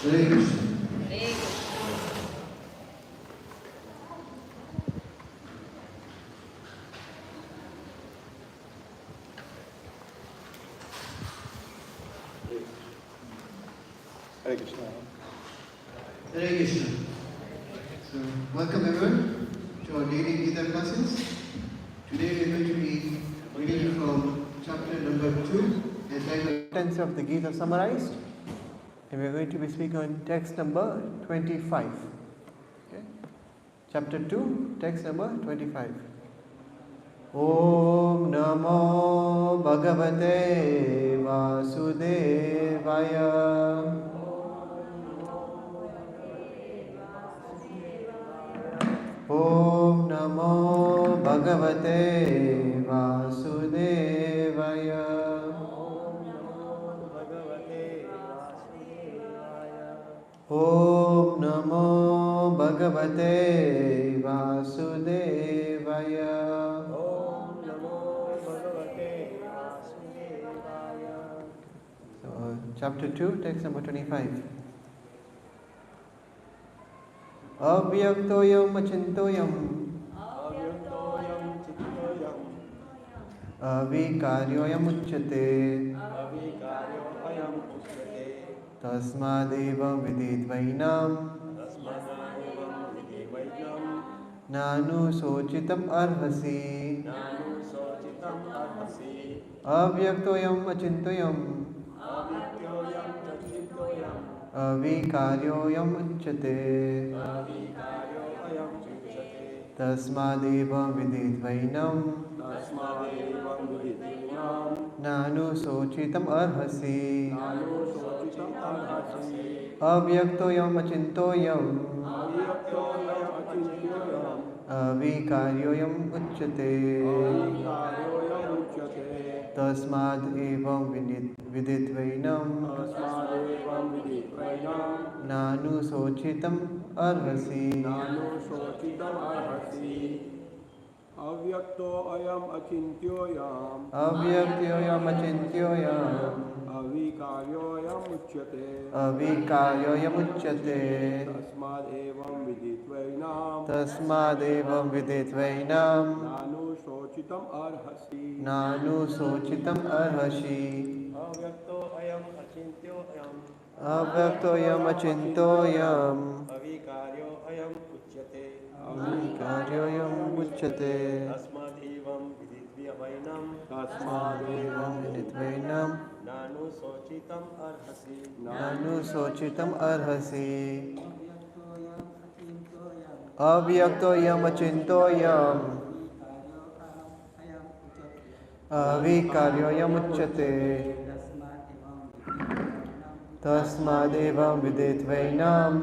Hare Krishna. Hare Krishna. Hare Krishna. So, welcome everyone to our daily Gita classes. Today we are going to be reading from chapter number 2, entitled Contents of the Gita Summarized. And we are going to be speaking on text number 25. Okay? Chapter 2, text number 25. Om Namo Bhagavate Vasudevaya. Om Namo Bhagavate Vasudevaya. Om Namo Bhagavate Vasudevaya. Om Namo Bhagavate Vasudevaya. So, chapter 2, text number 25. Avyaktoyam achintoyam avikaryoyam uchyate tasmadeva vididvainam nanu sochitam arhasi. Avyaktoyam achintoyam avikaryoyam uchyate tasmadeva vididvainam nanu sochitam arhasi. Avyaktoyam achintoyam avikaryoyam uchyate tasmadeva vididvainam nanu sochitam arhasi. Avyaktoyam achintyoyam avikaryoyam uchyate tasmadevam viditvainam nanu sochitam arhasi. Avyaktoyam achintoyam avikaryoyam uchyate tasmadevam viditvainam nanu sochitam arhasi. Avyaktoyam achintoyam avikaryoyam uchyate tasmadevam viditvainam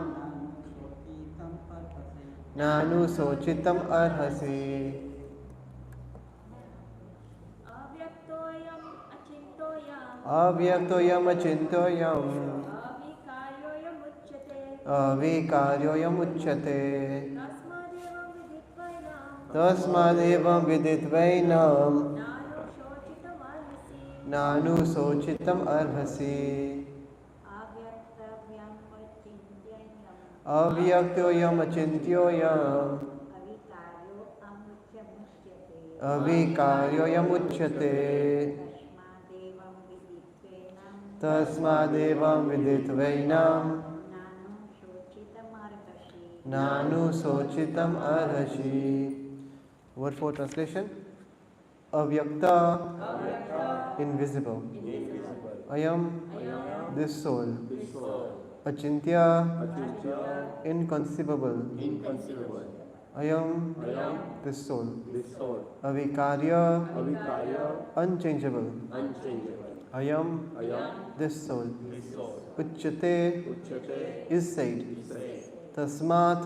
nanu sochitam arhasi. Avyaktoyam achintoyam avikaryoyam uchyate tasmadevam viditvainam nanu sochitam arhasi. Avyaktoyam achintoyam avikaryoyam uchyate tasmadevam viditvainam nanu sochitam arhasi. Word for translation: Avyakta, invisible. Ayam, this soul. Achintya, inconceivable. Ayam, this soul. Avikarya, unchangeable. Ayam, this soul. Uchyate, is said. Tasmat,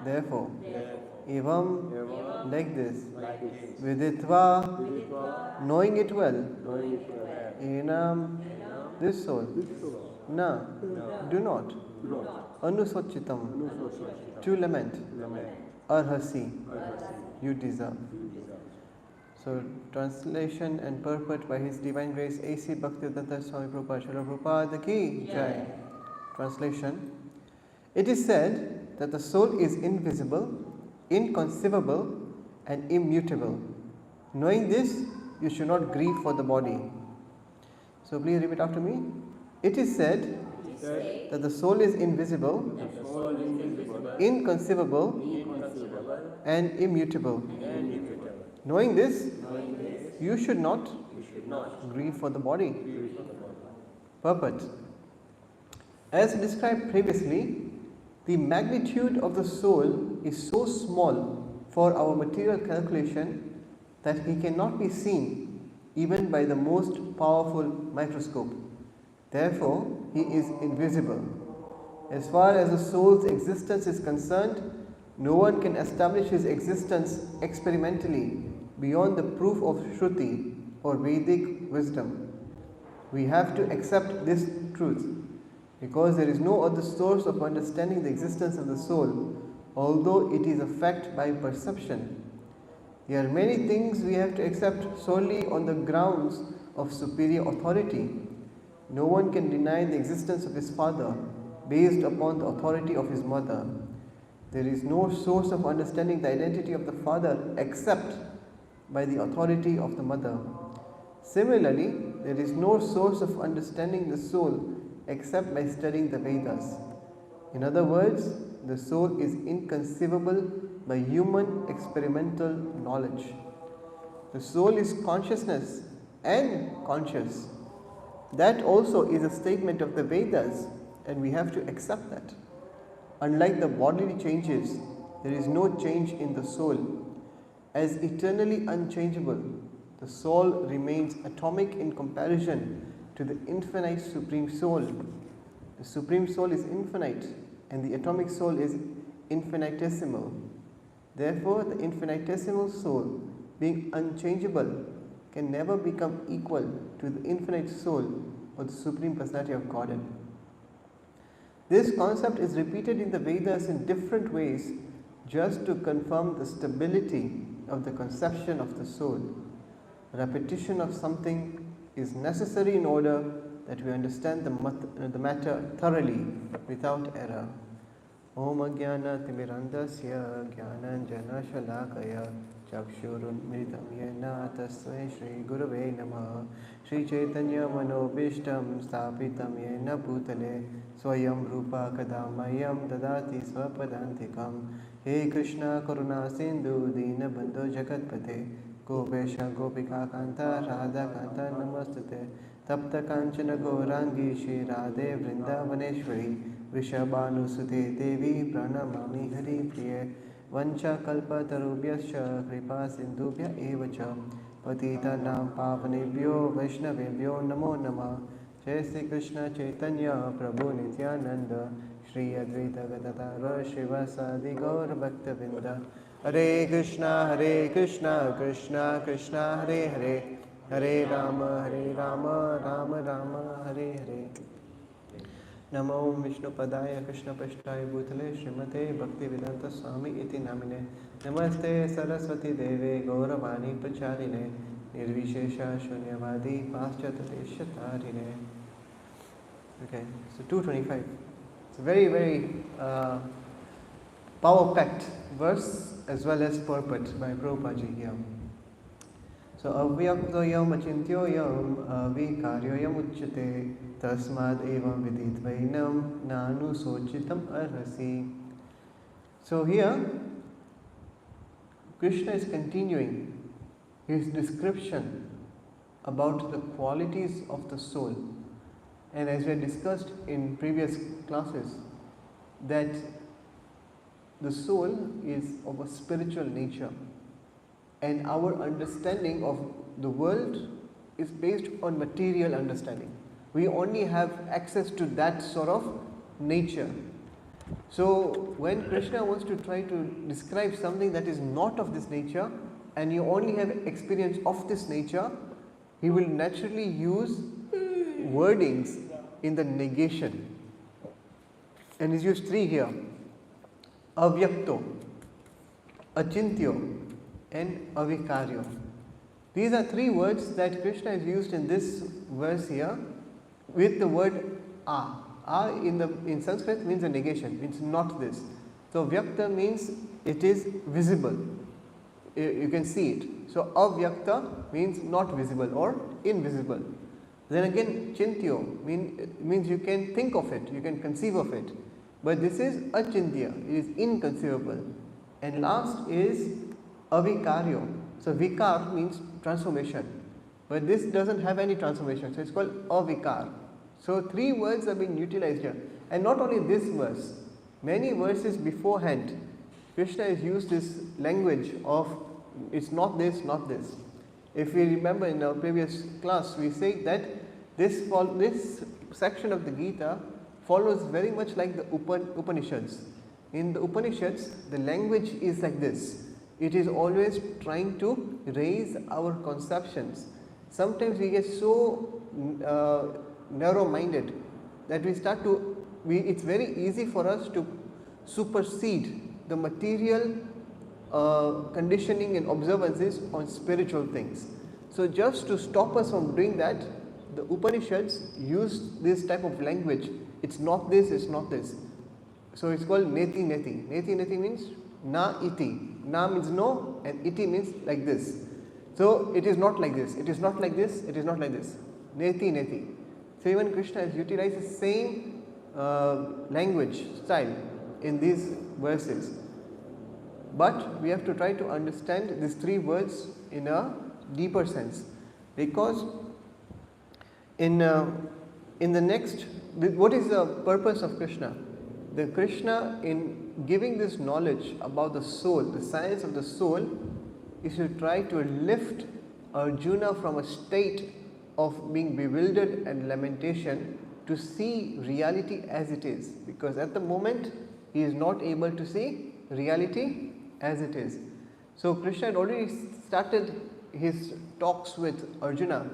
therefore. Evam, like this. Viditva, knowing it well. Enam, this soul. Na, do not. Anusochitam, to lament. Arhasi, you deserve. So, translation and purport by His Divine Grace A.C. Bhaktivedanta Swami Prabhupada Srila Prabhupada ki Jai. Translation. It is said that the soul is invisible, inconceivable, and immutable. Knowing this, you should not grieve for the body. So please repeat after me. It is said that the soul is invisible, inconceivable, and immutable. Knowing this, you should not grieve for the body. Purport. As described previously, the magnitude of the soul is so small for our material calculation that he cannot be seen even by the most powerful microscope. Therefore, he is invisible. As far as the soul's existence is concerned, no one can establish his existence experimentally beyond the proof of Shruti or Vedic wisdom. We have to accept this truth because there is no other source of understanding the existence of the soul, although it is a fact by perception. There are many things we have to accept solely on the grounds of superior authority. No one can deny the existence of his father based upon the authority of his mother. There is no source of understanding the identity of the father except by the authority of the mother. Similarly, there is no source of understanding the soul except by studying the Vedas. In other words, the soul is inconceivable by human experimental knowledge. The soul is consciousness and conscious. That also is a statement of the Vedas, and we have to accept that. Unlike the bodily changes, there is no change in the soul. As eternally unchangeable, the soul remains atomic in comparison to the infinite Supreme Soul. The Supreme Soul is infinite and the atomic soul is infinitesimal. Therefore, the infinitesimal soul, being unchangeable, can never become equal to the infinite soul or the Supreme Personality of Godhead. This concept is repeated in the Vedas in different ways just to confirm the stability of the conception of the soul. Repetition of something is necessary in order that we understand the matter thoroughly without error. Om Ajnana Timirandasya Jnananjana Shalakaya Chakshurunmritam Yena Tasmai Shri Gurave Namaha Shri Chaitanya Manobishtam Sthapitam Yena Bhutale Swayam Rupa Kadamayam Dadati Swapadantikam He Krishna Karuna Sindhu Dina Bandhu Jagatpate Gopesha Gopika Kanta Radha Kanta Namastate Tapta Kanchana Gaurangi Shri Radhe Vrindavaneshwari Vrishabhanusute Devi Pranamami Hari Priye Vancha Kalpa Tarubhyascha Kripa Sindhubhya Evacha Patita Nam Pavanebhyo Vaishnavebhyo Namo Namah Jai Sri Krishna Chaitanya Prabhu Nityananda Shri Advaita Gadadhara Shivasadi Gaur Bhaktavinda Hare Krishna Krishna Krishna Hare Hare Hare Rama Rama Rama Hare Hare Namo Vishnu Padaya Krishna Pashtaya Bhutale Srimate Bhakti Vedanta Swami Iti Namine Namaste Saraswati Deve Gauravani Pracharine Nirvishesha Shunyavadi Paschatadesha Tarine. Okay, so 225. It's a very, very power-packed verse as well as purport by Prabhupada here. So avyaktoyam achintyoyam avikaryoyam uchyate tasmad evam viditvainam nanu sochitam arhasi. So here Krishna is continuing his description about the qualities of the soul, and as we had discussed in previous classes, that the soul is of a spiritual nature, and our understanding of the world is based on material understanding. We only have access to that sort of nature. So when Krishna wants to try to describe something that is not of this nature, and you only have experience of this nature, he will naturally use wordings in the negation. And he's used three here: avyakto, achintyo, and avikaryo. These are three words that Krishna has used in this verse here with the word a. in Sanskrit means a negation, means not this. So Vyakta means it is visible. You can see it. So Avyakta means not visible or invisible. Then again Chintyo means you can think of it, you can conceive of it. But this is Achintya, it is inconceivable. And last is Avikaryo. So Vikar means transformation. But this doesn't have any transformation, so it's called Avikar. So 3 words are being utilized here. And not only this verse, many verses beforehand, Krishna has used this language of it's not this, not this. If we remember in our previous class, we say that this section of the Gita follows very much like the Upanishads. In the Upanishads, the language is like this. It is always trying to raise our conceptions. Sometimes we get so narrow-minded that it's very easy for us to supersede the material conditioning and observances on spiritual things. So just to stop us from doing that, the Upanishads use this type of language. It's not this, it's not this. So it's called neti neti. Neti neti means na iti. Na means no and iti means like this. So it is not like this, it is not like this, it is not like this. Neti neti. So even Krishna has utilized the same language style in these verses. But we have to try to understand these 3 words in a deeper sense, because in the next, what is the purpose of Krishna? The Krishna, in giving this knowledge about the soul, the science of the soul, is to try to lift Arjuna from a state of being bewildered and lamentation to see reality as it is, because at the moment he is not able to see reality as it is. So Krishna had already started his talks with Arjuna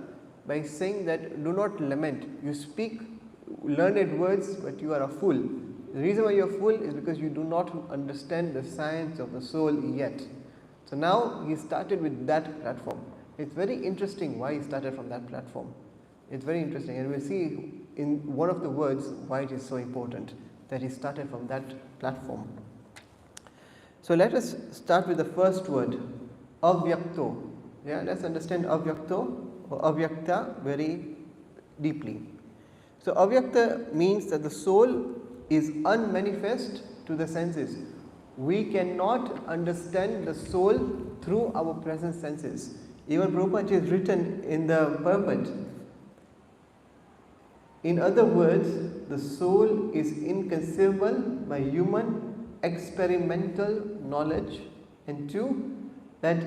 by saying that do not lament. You speak learned words, but you are a fool. The reason why you are a fool is because you do not understand the science of the soul yet. So now he started with that platform. It's very interesting why he started from that platform. It's very interesting, and we'll see in one of the words why it is so important that he started from that platform. So let us start with the first word, avyakto. Yeah, let's understand avyakto or avyakta very deeply. So avyakta means that the soul is unmanifest to the senses. We cannot understand the soul through our present senses. Even Prabhupada has written in the purport, in other words, the soul is inconceivable by human experimental knowledge, and 2, that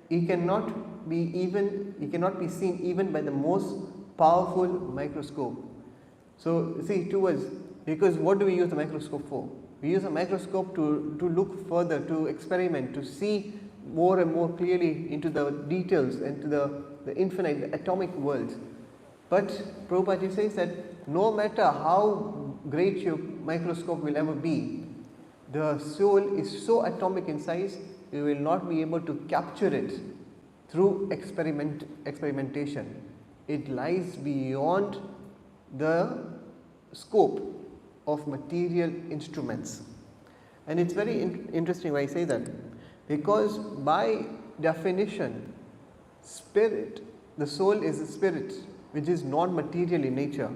it cannot be seen even by the most powerful microscope. So see, 2 words, because what do we use the microscope for? We use a microscope to look further, to experiment, to see more and more clearly into the details and to the infinite, the atomic world. But Prabhupada says that no matter how great your microscope will ever be, the soul is so atomic in size, you will not be able to capture it through experimentation. It lies beyond the scope of material instruments. And it's very interesting why I say that, because by definition, spirit, the soul is a spirit which is non-material in nature.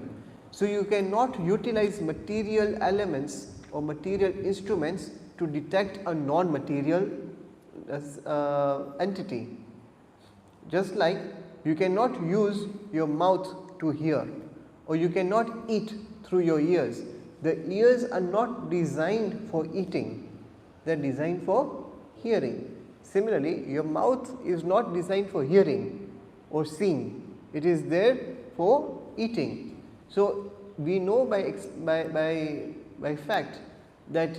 So you cannot utilize material elements or material instruments to detect a non-material entity. Just like you cannot use your mouth to hear, or you cannot eat through your ears. The ears are not designed for eating, they are designed for hearing. Similarly, your mouth is not designed for hearing or seeing, it is there for eating. So we know by fact that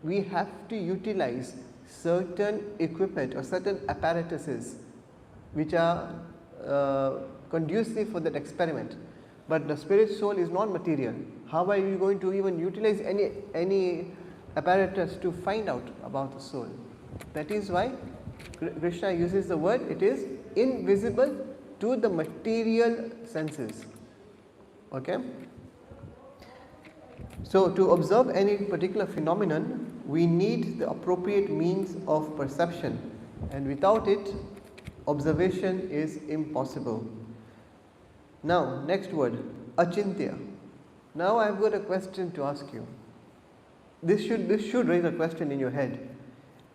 we have to utilize certain equipment or certain apparatuses which are conducive for that experiment. But the spirit soul is non-material. How are you going to even utilize any apparatus to find out about the soul? That is why Krishna uses the word, it is invisible to the material senses. Okay? So, to observe any particular phenomenon, we need the appropriate means of perception, and without it, observation is impossible. Now, next word, achintya. Now, I have got a question to ask you. This should raise a question in your head.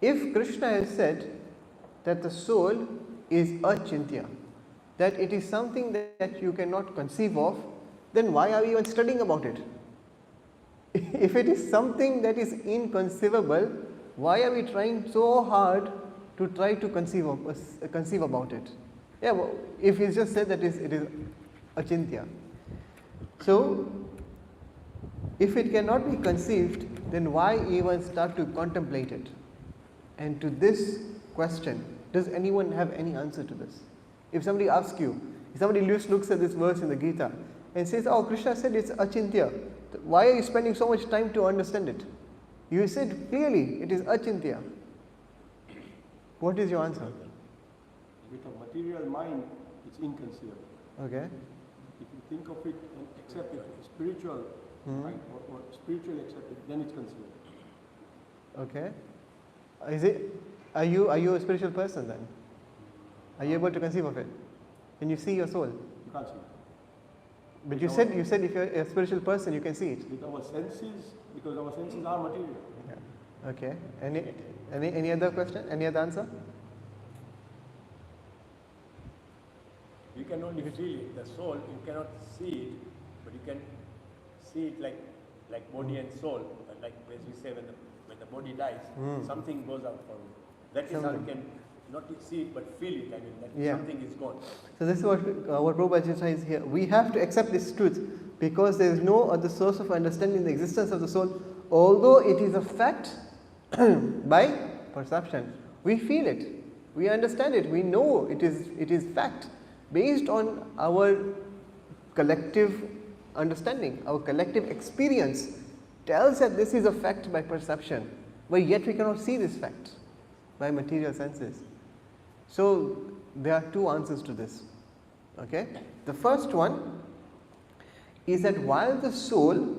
If Krishna has said that the soul is achintya, that it is something that you cannot conceive of, then why are we even studying about it? If it is something that is inconceivable, why are we trying so hard to try to conceive about it? Yeah, well, if he just said that it is achintya. So, if it cannot be conceived, then why even start to contemplate it? And to this question, does anyone have any answer to this? If somebody asks you, if somebody looks at this verse in the Gita and says, oh, Krishna said it's achintya, why are you spending so much time to understand it? You said clearly it is achintya. What is your answer? With a material mind, it's inconceivable. Okay. If you think of it and accept it, spiritual mind, or spiritually accept it, then it's conceivable. Okay. Are you a spiritual person then? Are you able to conceive of it? Can you see your soul? You can't see it. But you said if you're a spiritual person, you can see it. With our senses, because our senses are material. Yeah. Okay. Any other question? Any other answer? You can only feel it. The soul, you cannot see it, but you can see it like body and soul. Like as we say, when the body dies, something goes out from it. That is how you can not see it, but feel it. I mean, that something is gone. So this is what Prabhupada says here. We have to accept this truth because there is no other source of understanding the existence of the soul, although it is a fact by perception. We feel it, we understand it, we know it is fact based on our collective understanding, our collective experience tells that this is a fact by perception, but yet we cannot see this fact by material senses. So there are two answers to this. Okay, the first one is that while the soul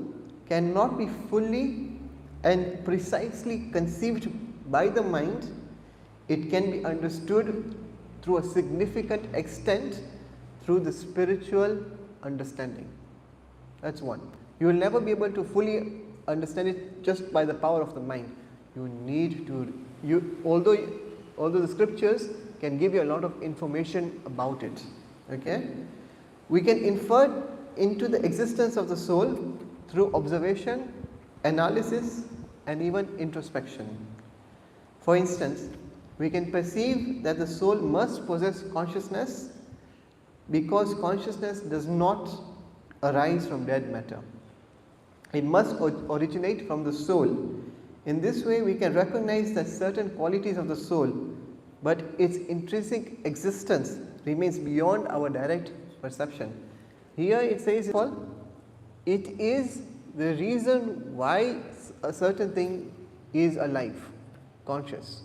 cannot be fully and precisely conceived by the mind, it can be understood through a significant extent through the spiritual understanding. That's one. You will never be able to fully understand it just by the power of the mind. You need to, although the scriptures can give you a lot of information about it. Okay, we can infer into the existence of the soul through observation, analysis, and even introspection. For instance, we can perceive that the soul must possess consciousness because consciousness does not arise from dead matter. It must originate from the soul. In this way, we can recognize that certain qualities of the soul, but its intrinsic existence remains beyond our direct perception. Here it says, it is the reason why a certain thing is alive, conscious.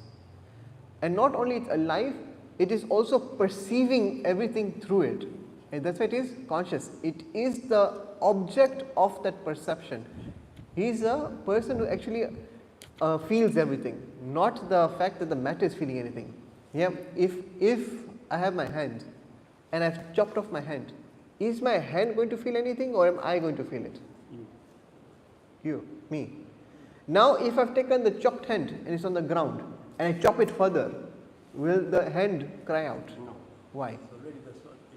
And not only it's alive, it is also perceiving everything through it. And that's why it is conscious. It is the object of that perception. He is a person who actually feels everything, not the fact that the matter is feeling anything. Yeah, if I have my hand and I've chopped off my hand, is my hand going to feel anything or am I going to feel it? You, me. Now if I've taken the chopped hand and it's on the ground and I chop it further, will the hand cry out? No. Why?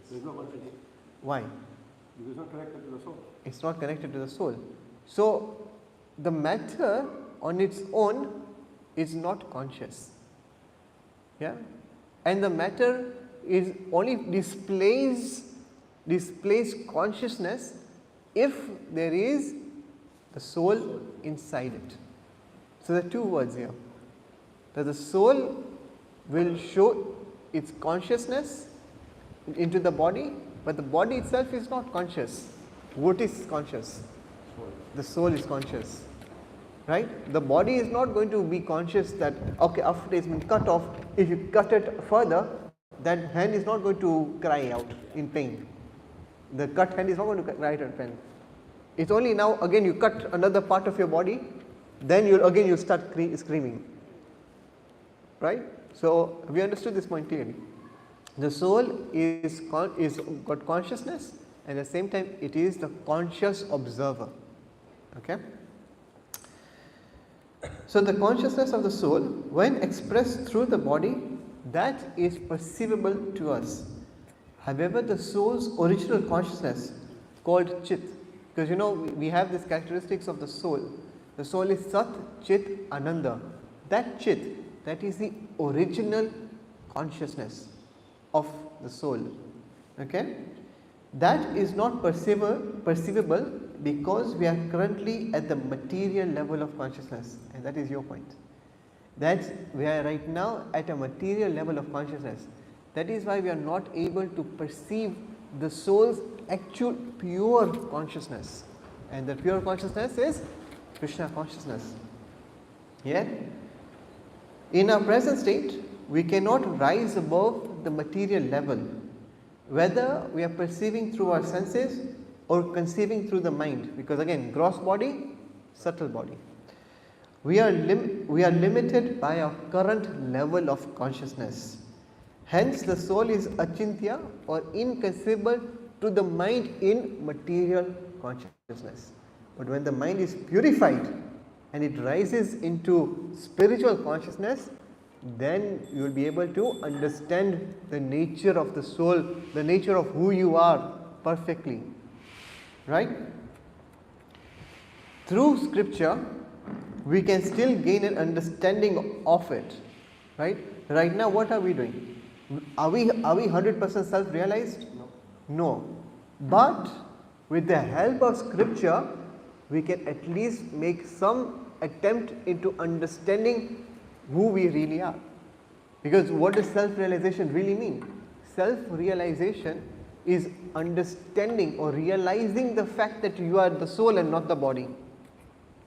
There's no contradiction. Why? Because it's not connected to the soul. It's not connected to the soul. So the matter on its own is not conscious. Yeah? And the matter is only displays consciousness if there is the soul inside it. So there are two words here. That the soul will show its consciousness into the body, but the body itself is not conscious. What is conscious? The soul is conscious. Right? The body is not going to be conscious that, okay, after it's been cut off, if you cut it further, that hand is not going to cry out in pain. The cut hand is not going to cry out in pain. It's only now again you cut another part of your body, then you start screaming. Right? So we understood this point clearly. The soul is got consciousness, and at the same time it is the conscious observer. Okay? So the consciousness of the soul, when expressed through the body, that is perceivable to us. However, the soul's original consciousness, called Chit, because we have these characteristics of the soul. The soul is Sat, Chit, Ananda. That Chit, that is the original consciousness of the soul. Okay? That is not perceivable because we are currently at the material level of consciousness, and that is your point. That we are right now at a material level of consciousness. That is why we are not able to perceive the soul's actual pure consciousness, and the pure consciousness is Krishna consciousness. Yet, in our present state, we cannot rise above the material level, whether we are perceiving through our senses or conceiving through the mind, because again, gross body, subtle body. We are limited by our current level of consciousness. Hence, the soul is achintya or inconceivable to the mind in material consciousness. But when the mind is purified and it rises into spiritual consciousness, then you will be able to understand the nature of the soul, the nature of who you are perfectly. Right? Through scripture, we can still gain an understanding of it. Right? Right now, what are we doing? Are we 100% self-realized? No. But with the help of scripture, we can at least make some attempt into understanding who we really are. Because what does self-realization really mean? Self-realization is understanding or realizing the fact that you are the soul and not the body.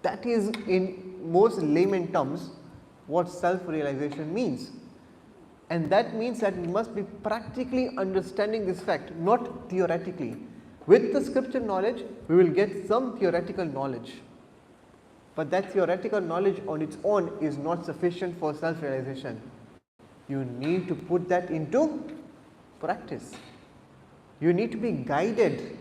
That is, in most layman terms, what self-realization means. And that means that we must be practically understanding this fact, not theoretically. With the scripture knowledge, we will get some theoretical knowledge. But that theoretical knowledge on its own is not sufficient for self-realization. You need to put that into practice. You need to be guided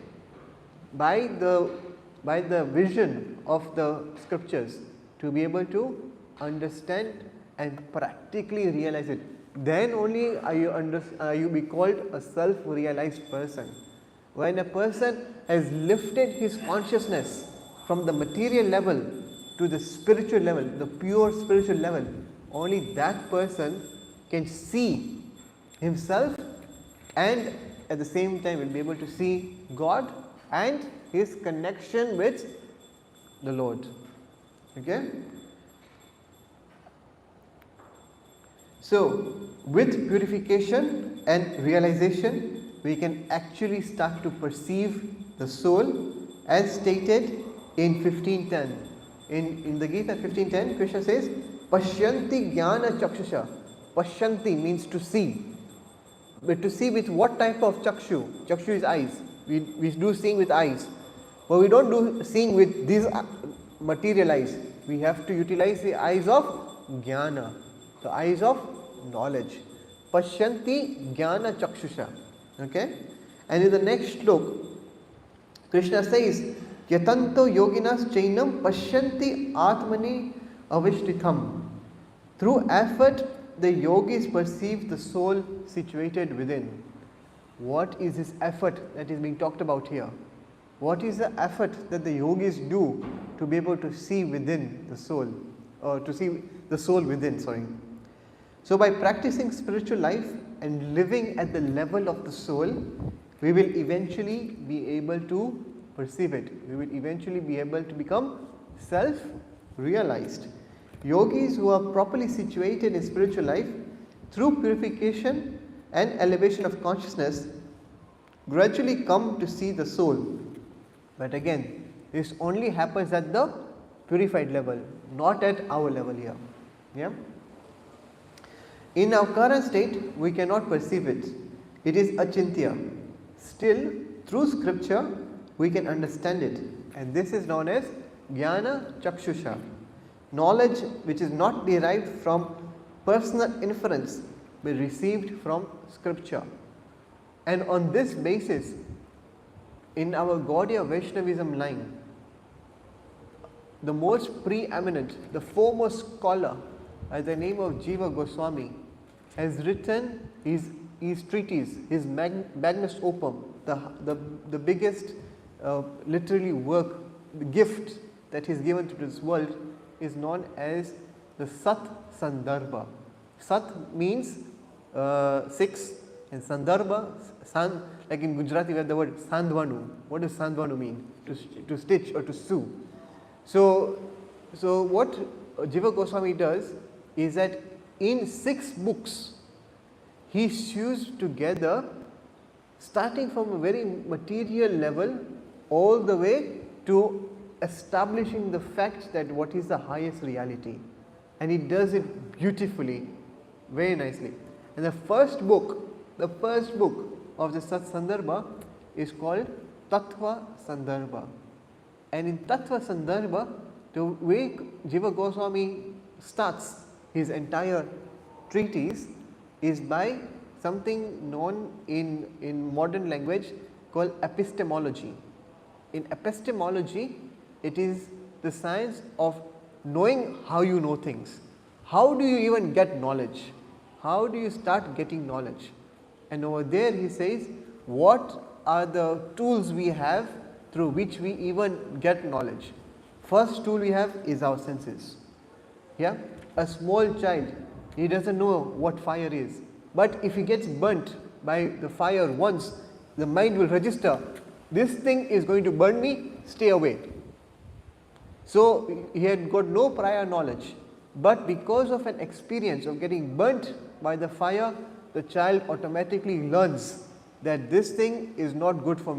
by the vision of the scriptures to be able to understand and practically realize it. Then only are you be called a self-realized person. When a person has lifted his consciousness from the material level to the spiritual level, the pure spiritual level, only that person can see himself and at the same time will be able to see God and his connection with the Lord. Okay? So, with purification and realization, we can actually start to perceive the soul as stated in 15:10. In the Gita 15:10, Krishna says, Pashyanti jnana chakshusha. Pashyanti means to see. But to see with what type of chakshu? Chakshu is eyes. We do seeing with eyes. But we don't do seeing with these material eyes. We have to utilize the eyes of jnana, the eyes of knowledge. Pashyanti jnana chakshusha. Okay? And in the next slok, Krishna says, Yatanto yoginas chainam pashyanti atmani avishthitham. Through effort, the yogis perceive the soul situated within. What is this effort that is being talked about here? What is the effort that the yogis do to be able to see within the soul, or to see the soul within, So by practicing spiritual life and living at the level of the soul, we will eventually be able to perceive it. We will eventually be able to become self-realized. Yogis who are properly situated in spiritual life, through purification and elevation of consciousness, gradually come to see the soul. But again, this only happens at the purified level, not at our level here. Yeah? In our current state, we cannot perceive it. It is achintya. Still, through scripture, we can understand it. And this is known as Jnana Chakshusha. Knowledge which is not derived from personal inference but received from scripture. And on this basis, in our Gaudiya Vaishnavism line, the most preeminent, the foremost scholar by the name of Jiva Goswami has written his treatise, his magnus opum, the biggest literally work, the gift that he has given to this world is known as the Sat Sandarbha. Sat means 6 and Sandarbha, like in Gujarati we have the word Sandvanu. What does Sandvanu mean? To stitch or to sew. So what Jiva Goswami does is that in 6 books he sews together, starting from a very material level all the way to establishing the fact that what is the highest reality, and he does it beautifully, very nicely. And the first book of the Sat Sandarbha is called Tattva Sandarbha. And in Tattva Sandarbha, the way Jiva Goswami starts his entire treatise is by something known in modern language called epistemology. In epistemology, it is the science of knowing how you know things. How do you even get knowledge? How do you start getting knowledge? And over there he says, what are the tools we have through which we even get knowledge? First tool we have is our senses. Yeah? A small child, he doesn't know what fire is. But if he gets burnt by the fire once, the mind will register, this thing is going to burn me, stay away. So he had got no prior knowledge, but because of an experience of getting burnt by the fire, the child automatically learns that this thing is not good for me.